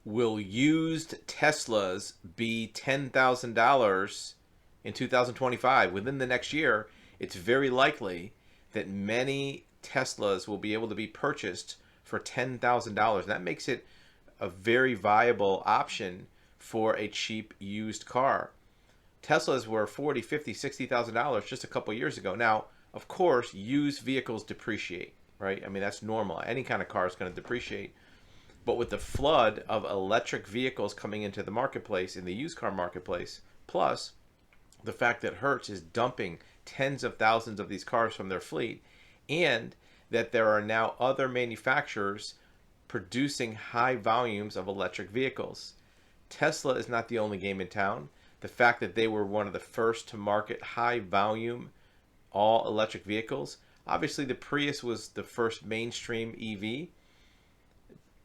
Will used Teslas be $10,000 in 2025? Within the next year, it's very likely that many Teslas will be able to be purchased for $10,000. That makes it a very viable option for a cheap used car. Teslas were $40,000, $50,000, $60,000 just a couple years ago. Now, of course, used vehicles depreciate, right? I mean, that's normal. Any kind of car is going to depreciate. But with the flood of electric vehicles coming into the marketplace, in the used car marketplace, plus the fact that Hertz is dumping tens of thousands of these cars from their fleet, and that there are now other manufacturers producing high volumes of electric vehicles. Tesla is not the only game in town. The fact that they were one of the first to market high volume all electric vehicles. Obviously, the Prius was the first mainstream EV,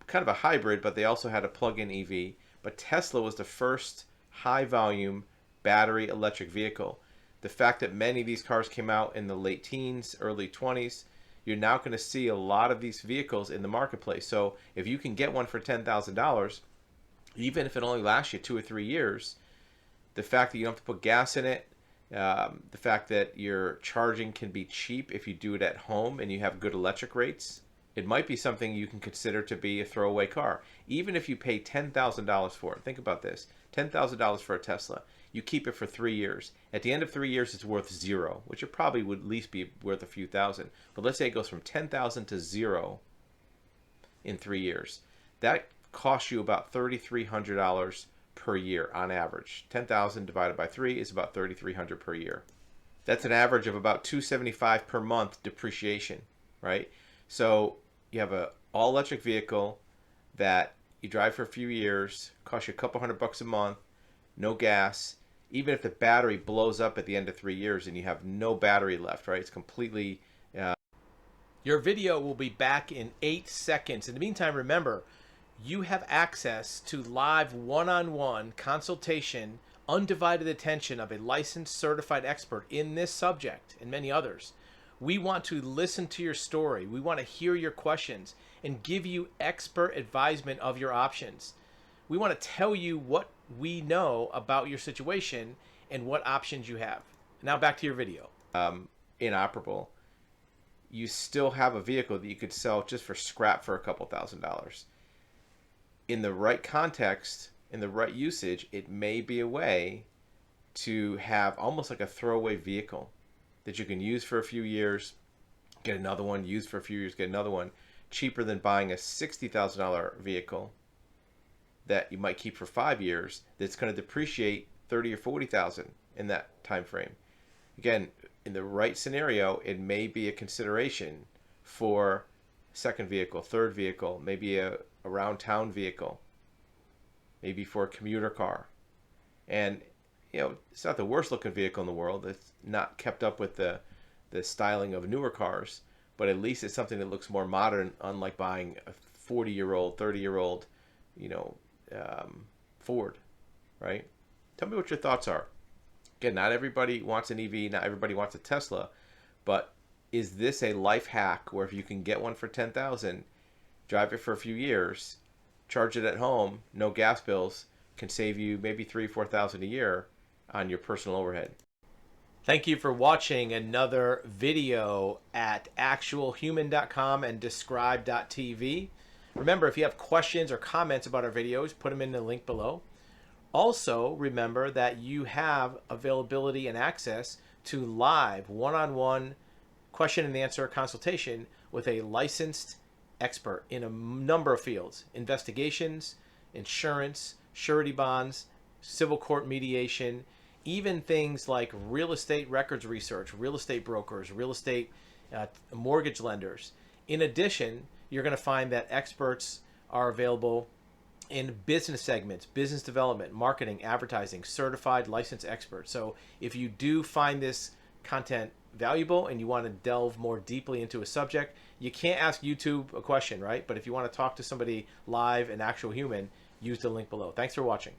kind of a hybrid, but they also had a plug-in EV. But Tesla was the first high volume battery electric vehicle. The fact that many of these cars came out in the late teens, early 20s, you're now going to see a lot of these vehicles in the marketplace. So if you can get one for $10,000, even if it only lasts you 2 or 3 years, the fact that you don't have to put gas in it, the fact that your charging can be cheap if you do it at home and you have good electric rates, it might be something you can consider to be a throwaway car. Even if you pay $10,000 for it, think about this, $10,000 for a Tesla. You keep it for 3 years. At the end of 3 years, it's worth zero, which it probably would at least be worth a few thousand. But let's say it goes from 10,000 to zero in 3 years. That costs you about $3,300 per year on average. 10,000 divided by 3 is about $3,300 per year. That's an average of about $275 per month depreciation, right? So you have a all-electric vehicle that you drive for a few years, costs you a couple $100 a month, no gas. Even if the battery blows up at the end of 3 years and you have no battery left, right? It's completely... Your video will be back in 8 seconds. In the meantime, remember, you have access to live one-on-one consultation, undivided attention of a licensed certified expert in this subject and many others. We want to listen to your story. We want to hear your questions and give you expert advisement of your options. We want to tell you what we know about your situation and what options you have. Now back to your video. Inoperable. You still have a vehicle that you could sell just for scrap for a couple $1,000s. In the right context, in the right usage, it may be a way to have almost like a throwaway vehicle that you can use for a few years, get another one, use for a few years, get another one, cheaper than buying a $60,000 vehicle that you might keep for 5 years that's going to depreciate 30 or 40,000 in that time frame. Again, in the right scenario, it may be a consideration for second vehicle, third vehicle, maybe a around town vehicle, maybe for a commuter car. And you know, it's not the worst looking vehicle in the world. It's not kept up with the styling of newer cars, but at least it's something that looks more modern, unlike buying a 40-year-old, 30-year-old, you know, Ford, right? Tell me what your thoughts are. Again, not everybody wants an EV, not everybody wants a Tesla, but is this a life hack where if you can get one for $10,000, drive it for a few years, charge it at home, no gas bills, can save you maybe $3,000 or $4,000 a year on your personal overhead. Thank you for watching another video at actualhuman.com and describe.tv. Remember, if you have questions or comments about our videos, put them in the link below. Also, remember that you have availability and access to live one-on-one question and answer consultation with a licensed expert in a number of fields: investigations, insurance, surety bonds, civil court mediation, even things like real estate records research, real estate brokers, real estate mortgage lenders. In addition, you're going to find that experts are available in business segments, business development, marketing, advertising, certified licensed experts. So if you do find this content valuable and you want to delve more deeply into a subject, you can't ask YouTube a question, right? But if you want to talk to somebody live, an actual human, use the link below. Thanks for watching.